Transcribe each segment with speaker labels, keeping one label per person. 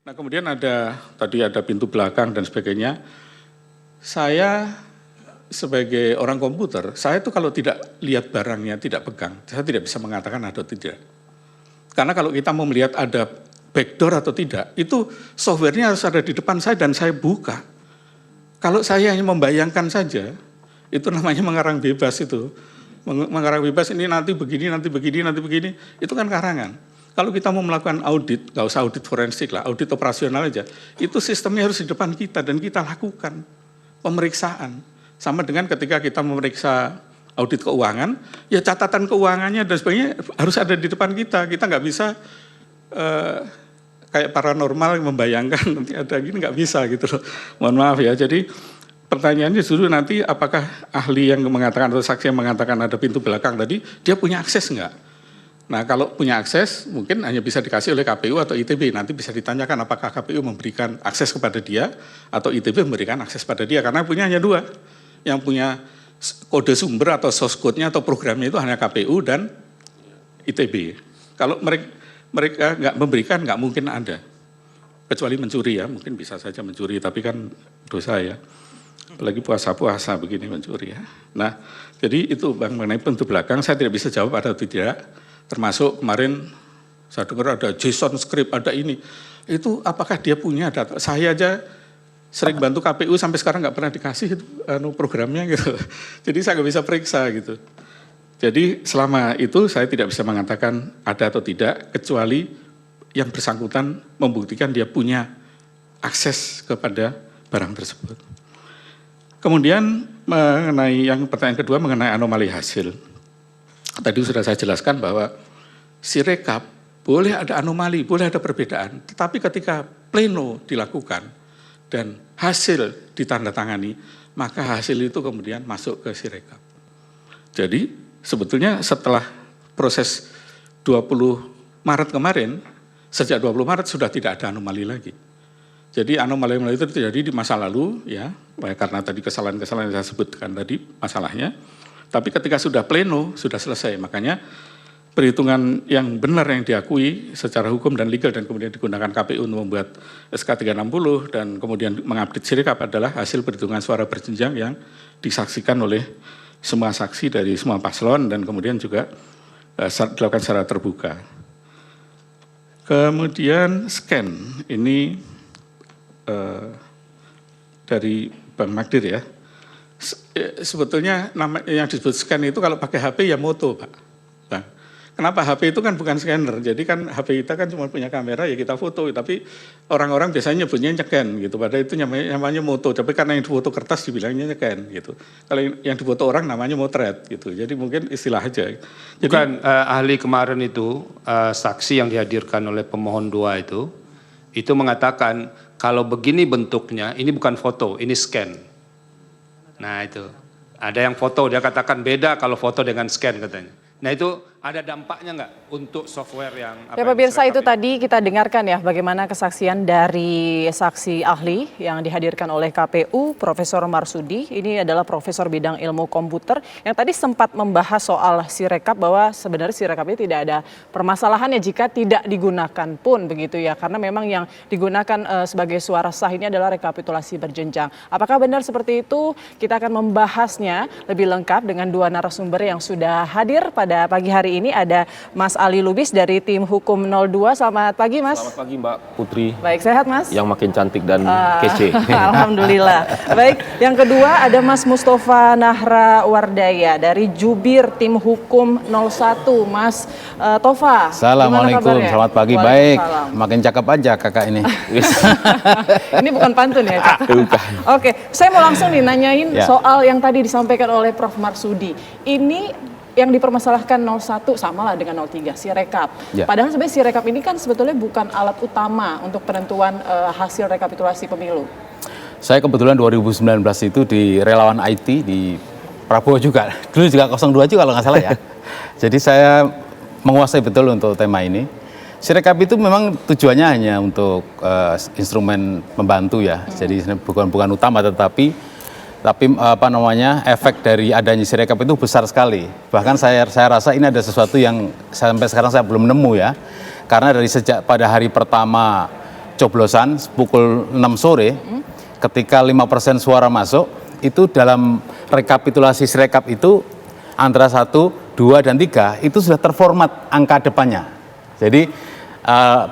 Speaker 1: Nah kemudian tadi ada pintu belakang dan sebagainya. Saya sebagai orang komputer, saya tuh kalau tidak lihat barangnya, tidak pegang, saya tidak bisa mengatakan ada atau tidak. Karena kalau kita mau melihat ada backdoor atau tidak, itu softwarenya harus ada di depan saya dan saya buka. Kalau saya hanya membayangkan saja, itu namanya mengarang bebas itu. Mengarang bebas ini nanti begini, nanti begini, nanti begini, itu kan karangan. Kalau kita mau melakukan audit, nggak usah audit forensik lah, audit operasional aja, itu sistemnya harus di depan kita dan kita lakukan pemeriksaan. Sama dengan ketika kita memeriksa audit keuangan, ya catatan keuangannya dan sebagainya harus ada di depan kita. Kita nggak bisa kayak paranormal membayangkan nanti ada gini, nggak bisa gitu loh. Mohon maaf ya. Jadi pertanyaannya justru nanti apakah ahli yang mengatakan atau saksi yang mengatakan ada pintu belakang tadi, dia punya akses nggak? Nah kalau punya akses mungkin hanya bisa dikasih oleh KPU atau ITB. Nanti bisa ditanyakan apakah KPU memberikan akses kepada dia atau ITB memberikan akses pada dia. Karena punya hanya dua. Yang punya kode sumber atau source code-nya atau programnya itu hanya KPU dan ITB. Kalau mereka nggak memberikan, nggak mungkin ada. Kecuali mencuri ya, mungkin bisa saja mencuri, tapi kan dosa ya. Apalagi puasa-puasa begini mencuri ya. Nah, jadi itu Bang mengenai pintu belakang, saya tidak bisa jawab ada atau tidak. Termasuk kemarin saya dengar ada JSON script, ada ini. Itu apakah dia punya data? Saya aja sering bantu KPU sampai sekarang nggak pernah dikasih itu, programnya gitu. Jadi saya nggak bisa periksa gitu. Jadi selama itu saya tidak bisa mengatakan ada atau tidak, kecuali yang bersangkutan membuktikan dia punya akses kepada barang tersebut. Kemudian mengenai yang pertanyaan kedua mengenai anomali hasil. Tadi sudah saya jelaskan bahwa Sirekap boleh ada anomali, boleh ada perbedaan, tetapi ketika pleno dilakukan dan hasil ditandatangani, maka hasil itu kemudian masuk ke Sirekap. Jadi sebetulnya setelah proses 20 Maret kemarin, sejak 20 Maret sudah tidak ada anomali lagi. Jadi anomali itu terjadi di masa lalu, ya, karena tadi kesalahan-kesalahan yang saya sebutkan tadi masalahnya. Tapi ketika sudah pleno, sudah selesai. Makanya perhitungan yang benar yang diakui secara hukum dan legal dan kemudian digunakan KPU untuk membuat SK 360 dan kemudian mengupdate Sirekap adalah hasil perhitungan suara berjenjang yang disaksikan oleh semua saksi dari semua paslon dan kemudian juga dilakukan secara terbuka. Kemudian scan, ini dari Bang Magdir ya. Sebetulnya nama yang disebut scan itu kalau pakai HP ya moto Pak. Bang. Kenapa HP itu kan bukan scanner, jadi kan HP kita kan cuma punya kamera ya kita foto, tapi orang-orang biasanya nyebutnya nyeken gitu, padahal itu namanya moto, tapi karena yang difoto kertas dibilangnya nyeken gitu. Kalau yang difoto orang namanya motret gitu, jadi mungkin istilah aja. Jadi,
Speaker 2: bukan ahli kemarin itu, saksi yang dihadirkan oleh pemohon 2 itu mengatakan kalau begini bentuknya, ini bukan foto, ini scan. Nah itu, ada yang foto, dia katakan beda kalau foto dengan scan katanya. Nah itu ada dampaknya nggak untuk software yang...
Speaker 3: Ya pemirsa itu tadi kita dengarkan ya bagaimana kesaksian dari saksi ahli yang dihadirkan oleh KPU, Profesor Marsudi. Ini adalah profesor bidang ilmu komputer yang tadi sempat membahas soal Sirekap bahwa sebenarnya Sirekap ini tidak ada permasalahannya jika tidak digunakan pun begitu ya. Karena memang yang digunakan sebagai suara sah ini adalah rekapitulasi berjenjang. Apakah benar seperti itu? Kita akan membahasnya lebih lengkap dengan dua narasumber yang sudah hadir pada pagi hari ini. Ada Mas Ali Lubis dari tim Hukum 02. Selamat pagi Mas.
Speaker 4: Selamat pagi Mbak Putri.
Speaker 3: Baik, sehat Mas?
Speaker 4: Yang makin cantik dan kece.
Speaker 3: Alhamdulillah. Baik, yang kedua ada Mas Mustafa Nahra Wardaya dari Jubir tim Hukum 01. Mas Tova.
Speaker 5: Assalamualaikum, selamat pagi. Baik, makin cakep aja kakak ini.
Speaker 3: Ini bukan pantun ya Kak? Oke, saya mau langsung nih nanyain soal yang tadi disampaikan oleh Prof. Marsudi. Ini yang dipermasalahkan 01 sama lah dengan 03, Sirekap. Padahal sebenarnya Sirekap ini kan sebetulnya bukan alat utama untuk penentuan hasil rekapitulasi pemilu.
Speaker 5: Saya kebetulan 2019 itu di relawan IT di Prabowo juga. Dulu juga 02 juga kalau nggak salah ya. Jadi saya menguasai betul untuk tema ini. Sirekap itu memang tujuannya hanya untuk instrumen membantu ya. Jadi bukan utama tetapi efek dari adanya Sirekap itu besar sekali. Bahkan saya rasa ini ada sesuatu yang sampai sekarang saya belum nemu ya. Karena dari sejak pada hari pertama coblosan pukul 6 sore, ketika 5% suara masuk, itu dalam rekapitulasi Sirekap itu antara 1, 2, dan 3 itu sudah terformat angka depannya. Jadi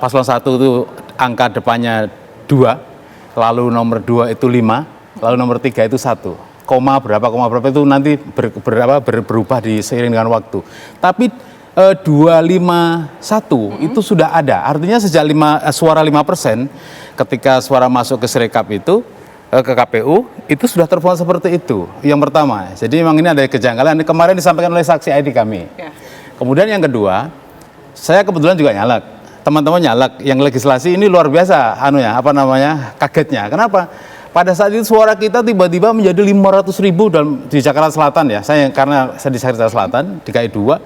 Speaker 5: paslon 1 itu angka depannya 2, lalu nomor 2 itu 5, lalu nomor 3 itu 1. Koma berapa itu nanti berubah di seiring dengan waktu. Tapi 251 itu sudah ada. Artinya sejak suara 5% ketika suara masuk ke Sirekap itu ke KPU itu sudah terformat seperti itu. Yang pertama. Jadi memang ini ada kejanggalan. Ini kemarin disampaikan oleh saksi ID kami. Ya. Kemudian yang kedua, saya kebetulan juga nyalek. Teman-teman nyalek yang legislasi ini luar biasa kagetnya. Kenapa? Pada saat itu suara kita tiba-tiba menjadi 500.000 di Jakarta Selatan ya. Karena saya di Jakarta Selatan, DKI 2.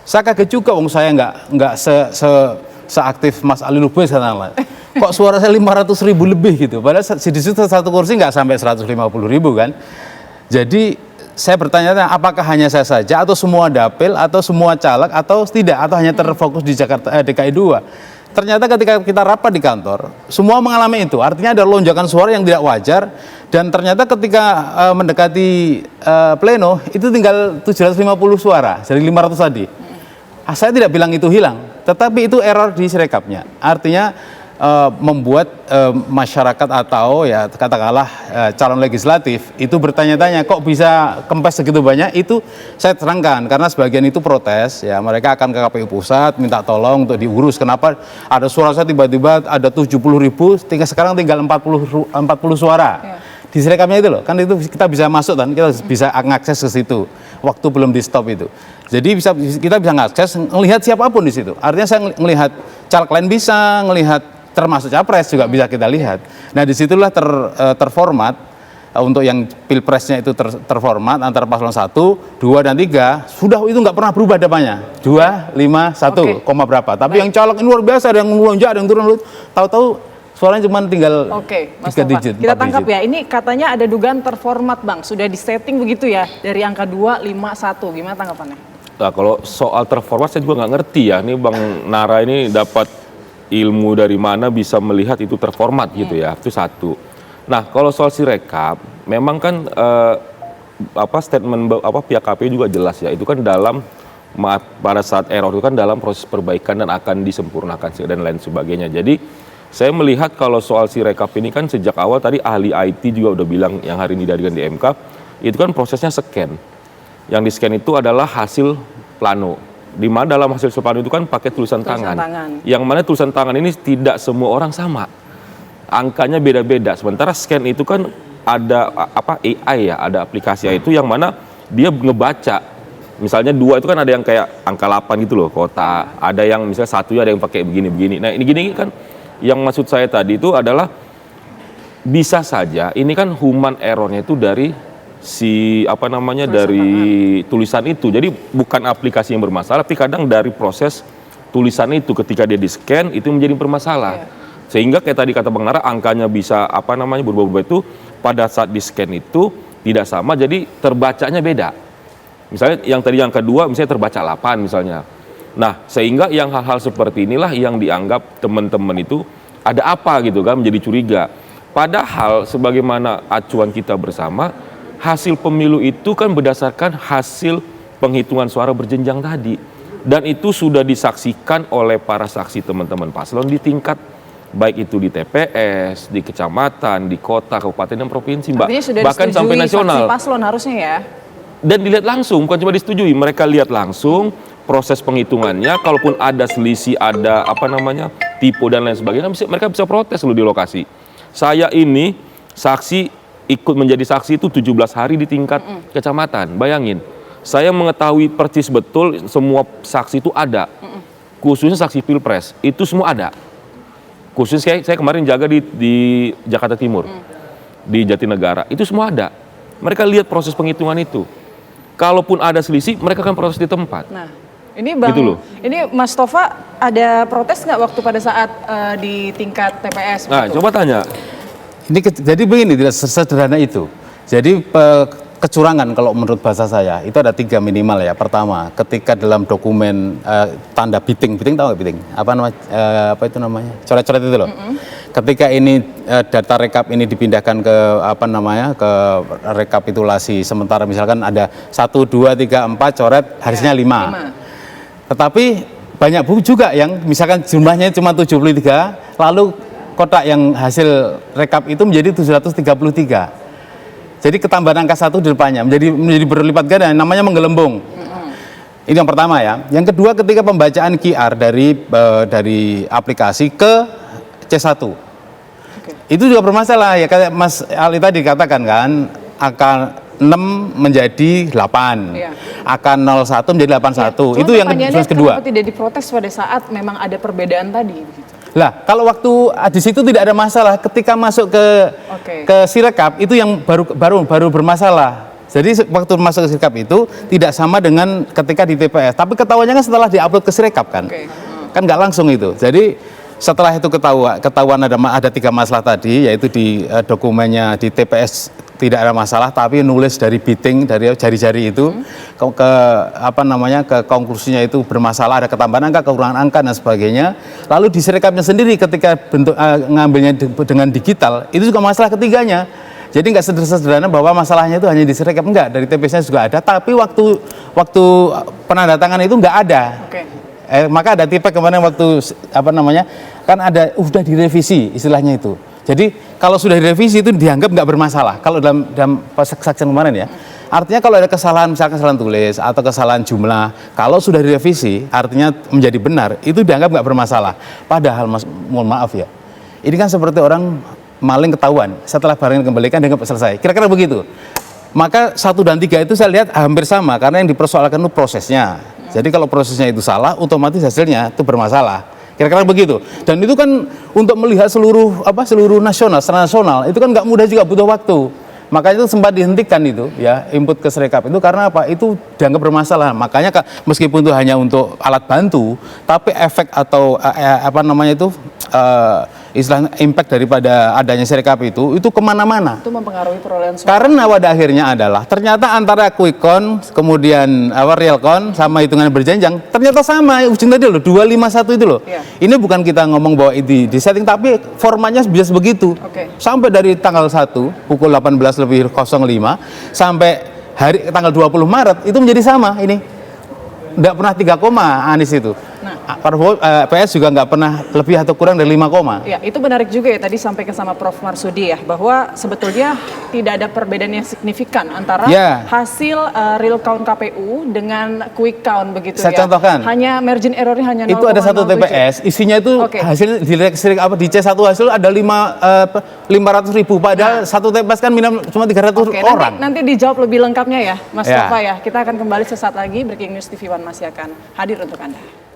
Speaker 5: Saya kaget juga, saya nggak seaktif Mas Ali Lubis katakanlah. Kok suara saya 500.000 lebih gitu. Padahal di situ satu kursi nggak sampai 150.000 kan. Jadi saya bertanya, apakah hanya saya saja atau semua dapil atau semua caleg atau tidak, atau hanya terfokus di DKI 2. Ternyata ketika kita rapat di kantor, semua mengalami itu. Artinya ada lonjakan suara yang tidak wajar. Dan ternyata ketika mendekati pleno, itu tinggal 750 suara dari 500 tadi. Saya tidak bilang itu hilang, tetapi itu error di Sirekapnya. Artinya membuat masyarakat atau ya katakanlah calon legislatif itu bertanya-tanya kok bisa kempes segitu banyak. Itu saya terangkan karena sebagian itu protes ya, mereka akan ke KPU pusat minta tolong untuk diurus, kenapa ada suara saya tiba-tiba ada 70.000 sekarang tinggal 40 suara ya. Di Sirekapnya itu loh, kan itu kita bisa masuk kan, kita bisa mengakses ke situ waktu belum di stop itu. Jadi kita bisa mengakses, melihat siapapun di situ. Artinya saya melihat caleg lain bisa, melihat termasuk capres juga bisa kita lihat. Nah disitulah terformat untuk yang pilpresnya itu terformat antara paslon 1, 2, dan 3 sudah itu nggak pernah berubah depannya 2, 5, 1, koma berapa. Tapi yang caleg ini luar biasa, ada yang melonjak, ada yang turun, tahu-tahu suaranya cuma tinggal 3 digit.
Speaker 3: Kita tangkap ya, ini katanya ada dugaan terformat Bang, sudah disetting begitu ya dari angka 2, 5, 1, gimana tanggapannya?
Speaker 4: Nah, kalau soal terformat saya juga nggak ngerti ya, ini Bang Nara ini dapat ilmu dari mana bisa melihat itu terformat gitu ya, itu satu. Nah kalau soal Sirekap, memang kan statement pihak KPU juga jelas ya, itu kan dalam pada saat error itu kan dalam proses perbaikan dan akan disempurnakan dan lain sebagainya. Jadi saya melihat kalau soal Sirekap ini kan sejak awal tadi ahli IT juga udah bilang yang hari ini dihadirkan di MK, itu kan prosesnya scan. Yang di scan itu adalah hasil plano. Di mana dalam hasil plano itu kan pakai tulisan tangan. Yang mana tulisan tangan ini tidak semua orang sama. Angkanya beda-beda. Sementara scan itu kan ada AI ya, ada aplikasi itu yang mana dia ngebaca. Misalnya 2 itu kan ada yang kayak angka 8 gitu loh, kota. Ada yang misalnya 1 ada yang pakai begini-begini. Nah, ini gini kan yang maksud saya tadi itu adalah bisa saja ini kan human errornya itu dari tulisan itu. Jadi bukan aplikasi yang bermasalah, tapi kadang dari proses tulisan itu ketika dia di-scan itu menjadi bermasalah. Sehingga kayak tadi kata Bang Nara, angkanya bisa berubah-ubah itu pada saat di-scan itu tidak sama, jadi terbacanya beda. Misalnya yang tadi yang kedua misalnya terbaca 8 misalnya. Nah, sehingga yang hal-hal seperti inilah yang dianggap teman-teman itu ada apa gitu kan, menjadi curiga. Padahal sebagaimana acuan kita bersama, hasil pemilu itu kan berdasarkan hasil penghitungan suara berjenjang tadi. Dan itu sudah disaksikan oleh para saksi teman-teman paslon di tingkat baik itu di TPS, di kecamatan, di kota, kabupaten, dan provinsi, Mbak. Bahkan sampai nasional.
Speaker 3: Saksi paslon harusnya ya.
Speaker 4: Dan dilihat langsung, bukan cuma disetujui, mereka lihat langsung proses penghitungannya. Kalaupun ada selisih, ada tipu dan lain sebagainya, mereka bisa protes loh di lokasi. Saya ini saksi ikut menjadi saksi itu 17 hari di tingkat kecamatan. Bayangin, saya mengetahui persis betul semua saksi itu ada. Khususnya saksi Pilpres, itu semua ada. Khususnya saya kemarin jaga di Jakarta Timur, di Jatinegara, itu semua ada. Mereka lihat proses penghitungan itu. Kalaupun ada selisih, mereka akan proses di tempat.
Speaker 3: Nah, ini Bang, gitu ini Mas Tova ada protes nggak waktu pada saat di tingkat TPS?
Speaker 4: Nah, coba tanya.
Speaker 5: Ini jadi begini, tidak sesederhana itu. Jadi kecurangan kalau menurut bahasa saya itu ada 3 minimal ya. Pertama, ketika dalam dokumen tanda bidding tahu nggak bidding? Apa itu namanya? Coret-coret itu loh. ketika ini data rekap ini dipindahkan ke ke rekapitulasi sementara, misalkan ada 1, 2, 3, 4 coret harusnya 5. Tetapi banyak buku juga yang misalkan jumlahnya cuma 73, lalu kotak yang hasil rekap itu menjadi 733. Jadi ketambahan angka 1 di depannya menjadi berlipat ganda, namanya menggelembung. Ini yang pertama ya. Yang kedua, ketika pembacaan QR dari aplikasi ke C1. Itu juga bermasalah ya, kayak Mas Ali tadi katakan kan, angka 6 menjadi 8.
Speaker 3: Iya.
Speaker 5: Angka 01 menjadi 81.
Speaker 3: Cuma
Speaker 5: Itu yang
Speaker 3: pertanyaannya
Speaker 5: kedua.
Speaker 3: kenapa tidak diprotes pada saat memang ada perbedaan tadi?
Speaker 5: Lah, kalau waktu di situ tidak ada masalah, ketika masuk ke Sirekap itu yang baru bermasalah. Jadi waktu masuk ke Sirekap itu tidak sama dengan ketika di TPS. Tapi ketahuannya kan setelah diupload ke Sirekap kan. Kan nggak langsung itu. Jadi setelah itu ketahuan ada 3 masalah tadi, yaitu di dokumennya di TPS tidak ada masalah, tapi nulis dari biting dari jari-jari itu ke konklusinya itu bermasalah, ada ketambahan angka, kekurangan angka dan sebagainya. Lalu di Sirekapnya sendiri ketika bentuk ngambilnya dengan digital itu juga masalah ketiganya. Jadi nggak sederhana bahwa masalahnya itu hanya di Sirekap, enggak, dari TPS-nya juga ada, tapi waktu penandatangan itu nggak ada. Maka ada tipe kemarin waktu kan ada udah direvisi istilahnya itu. Jadi kalau sudah direvisi itu dianggap nggak bermasalah. Kalau dalam kesaksian kemarin ya, artinya kalau ada kesalahan, misalkan kesalahan tulis atau kesalahan jumlah, kalau sudah direvisi artinya menjadi benar, itu dianggap nggak bermasalah. Padahal mohon maaf ya, ini kan seperti orang maling ketahuan, setelah barang dikembalikan dianggap selesai. Kira-kira begitu. Maka 1 dan 3 itu saya lihat hampir sama, karena yang dipersoalkan itu prosesnya. Jadi kalau prosesnya itu salah, otomatis hasilnya itu bermasalah. Kira-kira begitu. Dan itu kan untuk melihat seluruh nasional, secara nasional, itu kan nggak mudah juga, butuh waktu. Makanya itu sempat dihentikan itu ya, input ke Sirekap itu karena apa? Itu dianggap bermasalah. Makanya meskipun itu hanya untuk alat bantu, tapi efek atau istilah impact daripada adanya Sirekap itu kemana-mana.
Speaker 3: Itu mempengaruhi perolehan suara.
Speaker 5: Karena pada akhirnya adalah ternyata antara quick count kemudian real count sama hitungan berjenjang ternyata sama ujung tadi loh, 251 itu loh. Ini bukan kita ngomong bahwa itu di setting, tapi formatnya bisa begitu. Sampai dari tanggal 1 pukul 18:05 sampai hari tanggal 20 Maret itu menjadi sama ini. Nggak pernah 3 koma Anies itu. PS juga nggak pernah lebih atau kurang dari 5 koma.
Speaker 3: Ya, itu menarik juga ya tadi sampaikan sama Prof. Marsudi ya, bahwa sebetulnya tidak ada perbedaan yang signifikan antara hasil real count KPU dengan quick count begitu.
Speaker 5: Saya contohkan.
Speaker 3: Hanya margin errornya hanya 0,07.
Speaker 5: Itu ada satu TPS, isinya itu hasil di C1 hasil ada 500.000, padahal satu TPS kan cuma 300 orang.
Speaker 3: Nanti dijawab lebih lengkapnya ya, Mas Tova ya. Kita akan kembali sesaat lagi, Breaking News TV One masih akan hadir untuk Anda.